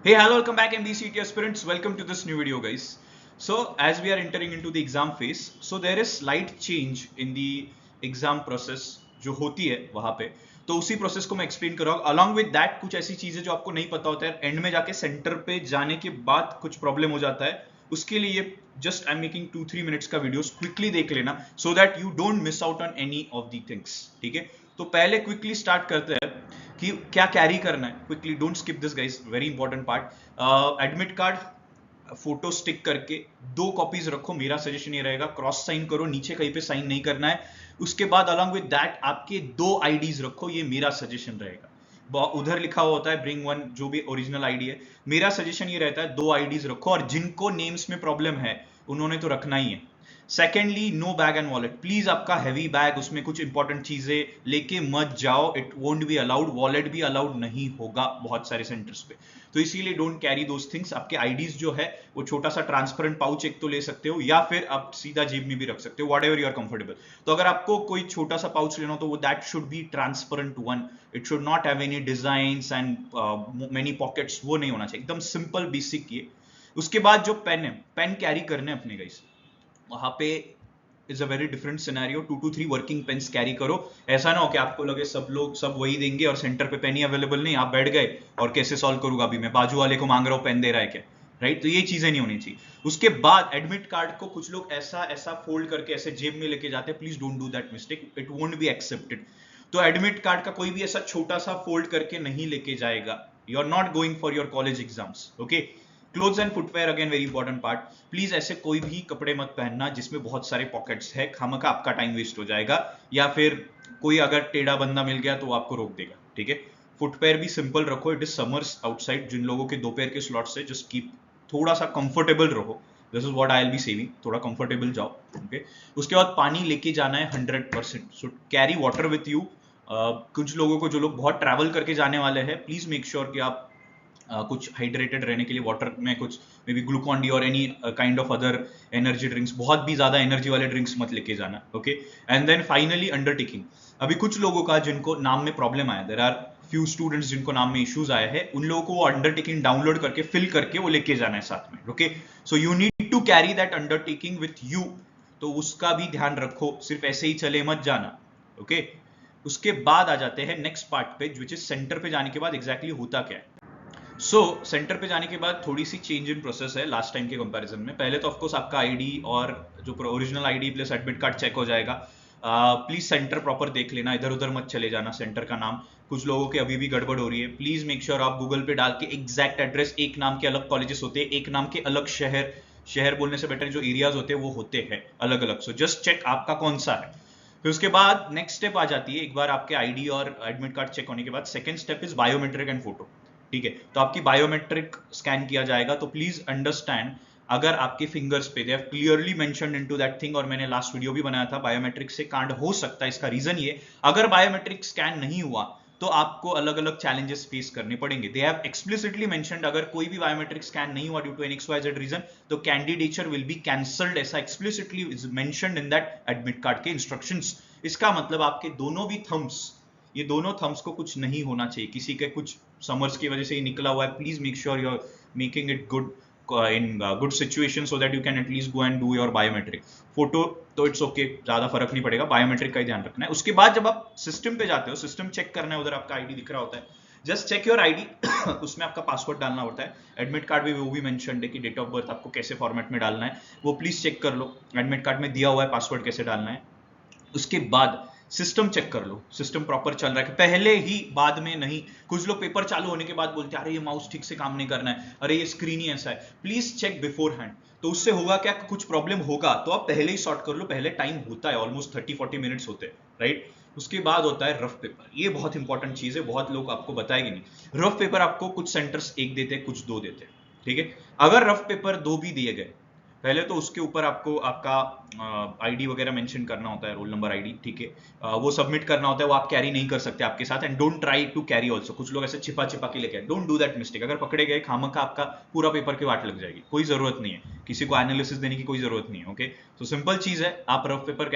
Hey, hello, welcome back MBCT aspirants. Welcome to this new video, guys. So, as we are entering into the exam phase, so there is slight change in the exam process जो होती है वहां पे. तो उसी process को मैं explain कर रहा हूँ. अलॉन्ग विद दैट कुछ ऐसी चीजें जो आपको नहीं पता होता है, एंड में जाके सेंटर पे जाने के बाद कुछ प्रॉब्लम हो जाता है. उसके लिए just I am making 2-3 minutes का वीडियोस, क्विकली देख लेना सो that you don't miss out on any of the things. ठीक है, तो पहले क्विकली स्टार्ट करते हैं कि क्या कैरी करना है. Quickly, don't skip this guys, very important part. Admit card photo stick करके 2 कॉपीज रखो. मेरा सजेशन ये रहेगा, क्रॉस साइन करो, नीचे कहीं पे साइन नहीं करना है. उसके बाद अलॉन्ग विद दैट आपके 2 आईडीज रखो, ये मेरा सजेशन रहेगा. उधर लिखा हुआ होता है ब्रिंग वन, जो भी ओरिजिनल आईडी है. मेरा सजेशन ये रहता है 2 आईडीज रखो, और जिनको नेम्स में प्रॉब्लम है उन्होंने तो रखना ही है. Secondly, no bag and wallet. Please आपका हैवी बैग, उसमें कुछ इंपॉर्टेंट चीजें लेके मत जाओ. It won't be allowed. Wallet भी अलाउड नहीं होगा बहुत सारे सेंटर्स पे. तो इसीलिए डोंट कैरी दोस थिंग्स. आपके आईडीज जो है वो छोटा सा ट्रांसपेरेंट पाउच एक तो ले सकते हो, या फिर आप सीधा जेब में भी रख सकते हो, whatever you are comfortable. तो अगर आपको कोई छोटा सा पाउच लेना हो तो वो that should be transparent one. It should not have any designs and many pockets. वो नहीं होना चाहिए, एकदम सिंपल बेसिक ये. उसके बाद जो पेन है, पेन कैरी करने अपने गाइस, वहां पे is a very different scenario. 2 to 3 working pens carry करो. ऐसा ना हो कि आपको लगे सब लोग सब वही देंगे और सेंटर पे पेन ही अवेलेबल नहीं, आप बैठ गए और कैसे सॉल्व करूंगा अभी मैं, बाजू वाले को मांग रहा हूं पेन दे रहा है क्या. राइट, तो ये चीजें नहीं होनी चाहिए. उसके बाद एडमिट कार्ड को कुछ लोग ऐसा ऐसा फोल्ड करके ऐसे जेब में लेके जाते हैं. Please don't do that mistake, it won't be accepted. तो एडमिट कार्ड का कोई भी ऐसा छोटा सा फोल्ड करके नहीं लेके जाएगा. You are not going for your college exams. Okay. Clothes and footwear, again very important part. Please ऐसे कोई भी कपड़े मत पहनना जिसमें बहुत सारे पॉकेट्स है. खामखा आपका टाइम वेस्ट हो जाएगा, या फिर कोई अगर टेढ़ा बंदा मिल गया तो वो आपको रोक देगा. ठीक है. फुटवेयर भी सिंपल रखो. It is summers outside. जिन लोगों के 2 पैर के स्लॉट्स है, जस्ट कीप थोड़ा सा कंफर्टेबल रहो. This is what I will be saving. थोड़ा कंफर्टेबल जाओ. ओके. उसके बाद पानी लेके जाना है 100%. सो कैरी वाटर विथ यू. कुछ लोगों को, जो लोग बहुत ट्रैवल करके जाने वाले हैं, प्लीज मेक श्योर कि आप कुछ हाइड्रेटेड रहने के लिए वाटर में कुछ मे बी ग्लूकॉन डी और any kind of other energy drinks, बहुत भी ज्यादा एनर्जी वाले ड्रिंक्स मत लेके जाना. Okay. And then finally undertaking. अभी कुछ लोगों का जिनको नाम में प्रॉब्लम आया, देयर आर फ्यू स्टूडेंट्स जिनको नाम में इश्यूज आए हैं, उन लोगों को वो अंडरटेकिंग डाउनलोड करके फिल करके वो लेके जाना है साथ में. Okay. So you need to carry that undertaking with you. तो उसका भी ध्यान रखो, सिर्फ ऐसे ही चले मत जाना. ओके. उसके बाद आ जाते हैं नेक्स्ट पार्ट पे, विच इज सेंटर पे जाने के बाद एग्जैक्टली होता क्या है. सेंटर पे जाने के बाद थोड़ी सी चेंज इन प्रोसेस है लास्ट टाइम के कंपैरिजन में. पहले तो ऑफकोर्स आपका आईडी और जो original ID plus admit card check हो जाएगा. प्लीज सेंटर प्रॉपर देख लेना, इधर उधर मत चले जाना. सेंटर का नाम कुछ लोगों के अभी भी गड़बड़ हो रही है. प्लीज मेक श्योर आप गूगल पे डाल के एग्जैक्ट एड्रेस, एक नाम के अलग कॉलेजेस होते हैं, एक नाम के अलग शहर, शहर बोलने से बेटर जो एरियाज होते हैं वो होते हैं अलग अलग. सो जस्ट चेक आपका कौन सा है. फिर उसके बाद नेक्स्ट स्टेप आ जाती है. एक बार आपके आईडी और एडमिट कार्ड चेक होने के बाद second step is biometric and photo. ठीक है. तो आपकी बायोमेट्रिक स्कैन किया जाएगा. तो प्लीज अंडरस्टैंड, अगर आपके फिंगर्स पे they have clearly mentioned into that thing, और मैंने लास्ट वीडियो भी बनाया था, बायोमेट्रिक से कांड हो सकता है. इसका रीजन ये, अगर बायोमेट्रिक स्कैन नहीं हुआ तो आपको अलग अलग चैलेंजेस फेस करने पड़ेंगे. दे हैव एक्सप्लिसिटली मेंशन्ड, अगर कोई भी बायोमेट्रिक स्कैन नहीं हुआ due to an XYZ reason, तो कैंडिडेचर विल बी कैंसल्ड. ऐसा explicitly is mentioned in that admit card के इंस्ट्रक्शंस. इसका मतलब आपके दोनों भी थम्स, ये दोनों थम्स को कुछ नहीं होना चाहिए. किसी के कुछ समर्स की वजह से ये निकला हुआ है, please make sure you are making it good in good situation so that you can at least go and do your biometric. Photo तो इट्स ओके, ज्यादा फर्क नहीं पड़ेगा. बायोमेट्रिक का ही ध्यान रखना है. उसके बाद जब आप सिस्टम पे जाते हो, सिस्टम चेक करना है, उधर आपका आईडी दिख रहा होता है. Just check your ID. उसमें आपका पासवर्ड डालना होता है. एडमिट कार्ड में वो भी मेंशन्ड है कि डेट ऑफ बर्थ आपको कैसे फॉर्मेट में डालना है, वो प्लीज चेक कर लो. एडमिट कार्ड में दिया हुआ है पासवर्ड कैसे डालना है. उसके बाद सिस्टम चेक कर लो, सिस्टम प्रॉपर चल रहा है पहले ही, बाद में नहीं. कुछ लोग पेपर चालू होने के बाद बोलते हैं अरे ये माउस ठीक से काम नहीं करना है, अरे ये स्क्रीन ही ऐसा है. Please check beforehand. तो उससे होगा क्या, कुछ प्रॉब्लम होगा तो आप पहले ही सॉर्ट कर लो. पहले टाइम होता है, ऑलमोस्ट 30-40 मिनट्स होते हैं. राइट. उसके बाद होता है रफ पेपर. ये बहुत इंपॉर्टेंट चीज है, बहुत लोग आपको बताएंगे नहीं. रफ पेपर आपको कुछ सेंटर्स एक देते हैं, कुछ 2 देते हैं. ठीक है. अगर रफ पेपर 2 भी दिए गए, पहले तो उसके ऊपर आपको आपका आईडी वगैरह मेंशन करना होता है, रोल नंबर आईडी. ठीक है. वो सबमिट करना होता है, वो आप कैरी नहीं कर सकते आपके साथ. And don't try to carry also. कुछ लोग ऐसे छिपा छिपा के लेके, डोंट डू दैट मिस्टेक. अगर पकड़े गए, खामखा आपका पूरा पेपर के वाट लग जाएगी. कोई जरूरत नहीं है, किसी को एनालिसिस देने की कोई जरूरत नहीं है. ओके. तो सिंपल चीज है, आप रफ पेपर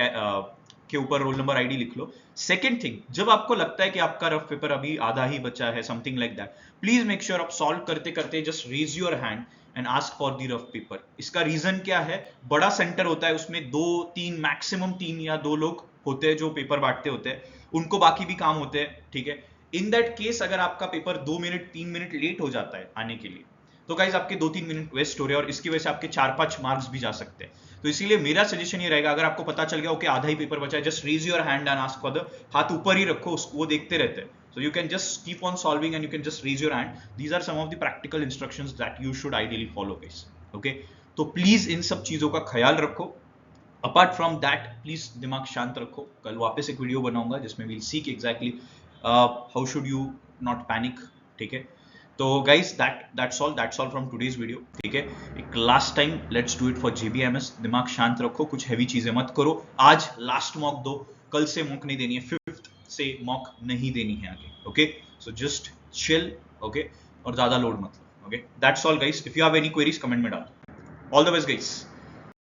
के ऊपर रोल नंबर आईडी लिख लो। सेकंड थिंग, जब आपको लगता है कि आपका रफ पेपर अभी आधा ही बचा है, something like that, please make sure आप सॉल्व करते करते just raise your hand and ask for the rough paper. इसका रीजन क्या है, बड़ा सेंटर होता है, उसमें 2-3 मैक्सिमम 3 या 2 लोग होते हैं जो पेपर बांटते होते हैं, उनको बाकी भी काम होते हैं, ठीक है। इन दैट केस अगर आपका पेपर 2 मिनट 3 मिनट लेट हो जाता है आने के लिए, तो गाइज आपके 2-3 मिनट वेस्ट हो रहे हैं और इसकी वजह से आपके 4-5 मार्क्स भी जा सकते हैं। तो इसीलिए मेरा सजेशन ये रहेगा, अगर आपको पता चल गया ओके आधा ही पेपर बचा है, just raise your hand and ask for the, हाथ ऊपर ही रखो, वो देखते रहते हैं, so you can just keep on solving and you can just raise your hand. These are some of the practical instructions that you should ideally follow guys, okay? तो please इन सब चीजों का ख्याल रखो। अपार्ट फ्रॉम दैट प्लीज दिमाग शांत रखो। कल वापस एक वीडियो बनाऊंगा जिसमें we'll seek exactly how should you not panic, ठीक है। तो guys that's all from today's video, ठीक है। एक last time let's do it for JBMS, दिमाग शांत रखो, कुछ हैवी चीजें मत करो, आज लास्ट मॉक दो, कल से मॉक नहीं देनी है, 5th से मॉक नहीं देनी है आगे, okay. So just chill, okay, और ज्यादा लोड मत लो, okay. That's all guys, if you have any queries comment में डालो। All the best guys.